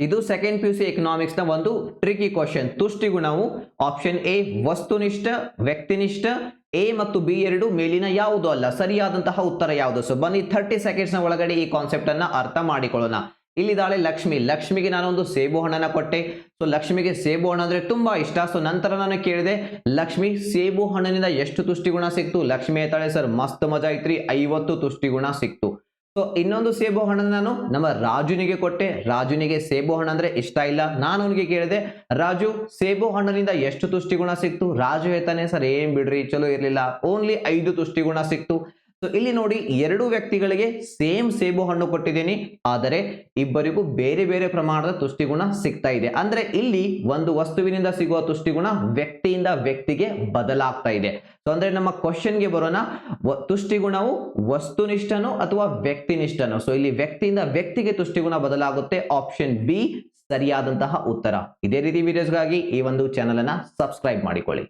ಇದು second P U C economics ನ ಒಂದು ಟ್ರಿಕಿ ಕ್ವಶನ್. ತುಷ್ಟಿಗುಣವು ಆಪ್ಷನ್ ಎ ವಸ್ತುನಿಷ್ಠ, ವ್ಯಕ್ತಿನಿಷ್ಠ, ಎ ಮತ್ತು ಬಿ ಎರಡು ಮೇಲಿನ ಯಾವುದು ಅಲ್ಲ. ಸರಿಯಾದಂತಹ ಉತ್ತರ ಯಾವುದು? ಸೊ ಬನ್ನಿ 30 ಸೆಕೆಂಡ್ಸ್ ನ ಒಳಗಡೆ ಈ ಕಾನ್ಸೆಪ್ಟ್ ಅನ್ನ ಅರ್ಥ ಮಾಡಿಕೊಳ್ಳೋಣ. ಇಲ್ಲಿದ್ದಾಳೆ ಲಕ್ಷ್ಮಿ. ಲಕ್ಷ್ಮಿಗೆ ನಾನು ಒಂದು ಸೇಬು ಹಣ್ಣನ್ನ ಕೊಟ್ಟೆ. ಸೊ ಲಕ್ಷ್ಮಿಗೆ ಸೇಬು ಹಣ್ಣು ಅಂದ್ರೆ ತುಂಬಾ ಇಷ್ಟ. ಸೊ ನಂತರ ನಾನು ಕೇಳಿದೆ, ಲಕ್ಷ್ಮಿ ಸೇಬು ಹಣ್ಣಿನಿಂದ ಎಷ್ಟು ತುಷ್ಟಿಗುಣ ಸಿಕ್ತು? ಲಕ್ಷ್ಮಿ ಹೇಳ್ತಾಳೆ, ಸರ್ ಮಸ್ತ್ ಮಜಾ ಐತ್ರಿ, 50 ತುಷ್ಟಿಗುಣ ಸಿಕ್ತು. ಸೊ ಇನ್ನೊಂದು ಸೇಬು ಹಣ್ಣನ್ನು ನಾನು ನಮ್ಮ ರಾಜುನಿಗೆ ಕೊಟ್ಟೆ. ರಾಜುನಿಗೆ ಸೇಬು ಹಣ್ಣು ಅಂದ್ರೆ ಇಷ್ಟ ಇಲ್ಲ. ನಾನು ಅವನಿಗೆ ಕೇಳಿದೆ, ರಾಜು ಸೇಬು ಹಣ್ಣಿನಿಂದ ಎಷ್ಟು ತುಷ್ಟಿಗುಣ ಸಿಕ್ತು? ರಾಜು ಹೇಳ್ತಾನೆ, ಸರ್ ಏನ್ ಬಿಡ್ರಿ, ಚಲೋ ಇರ್ಲಿಲ್ಲ, ಓನ್ಲಿ 5 ತುಷ್ಟಿಗುಣ ಸಿಕ್ತು. ಸೊ ಇಲ್ಲಿ ನೋಡಿ, ಎರಡು ವ್ಯಕ್ತಿಗಳಿಗೆ ಸೇಮ್ ಸೇಬು ಹಣ್ಣು ಕೊಟ್ಟಿದ್ದೀನಿ, ಆದರೆ ಇಬ್ಬರಿಗೂ ಬೇರೆ ಬೇರೆ ಪ್ರಮಾಣದ ತುಷ್ಟಿಗುಣ ಸಿಗ್ತಾ ಇದೆ. ಅಂದ್ರೆ ಇಲ್ಲಿ ಒಂದು ವಸ್ತುವಿನಿಂದ ಸಿಗುವ ತುಷ್ಟಿಗುಣ ವ್ಯಕ್ತಿಯಿಂದ ವ್ಯಕ್ತಿಗೆ ಬದಲಾಗ್ತಾ ಇದೆ. ಸೊ ಅಂದ್ರೆ ನಮ್ಮ ಕ್ವಶನ್ಗೆ ಬರೋಣ, ತುಷ್ಟಿಗುಣವು ವಸ್ತುನಿಷ್ಠನೋ ಅಥವಾ ವ್ಯಕ್ತಿನಿಷ್ಠನೋ? ಸೊ ಇಲ್ಲಿ ವ್ಯಕ್ತಿಯಿಂದ ವ್ಯಕ್ತಿಗೆ ತುಷ್ಟಿಗುಣ ಬದಲಾಗುತ್ತೆ. ಆಪ್ಷನ್ ಬಿ ಸರಿಯಾದಂತಹ ಉತ್ತರ. ಇದೇ ರೀತಿ ವಿಡಿಯೋಸ್ಗಾಗಿ ಈ ಒಂದು ಚಾನಲ್ ಅನ್ನ ಸಬ್ಸ್ಕ್ರೈಬ್ ಮಾಡಿಕೊಳ್ಳಿ.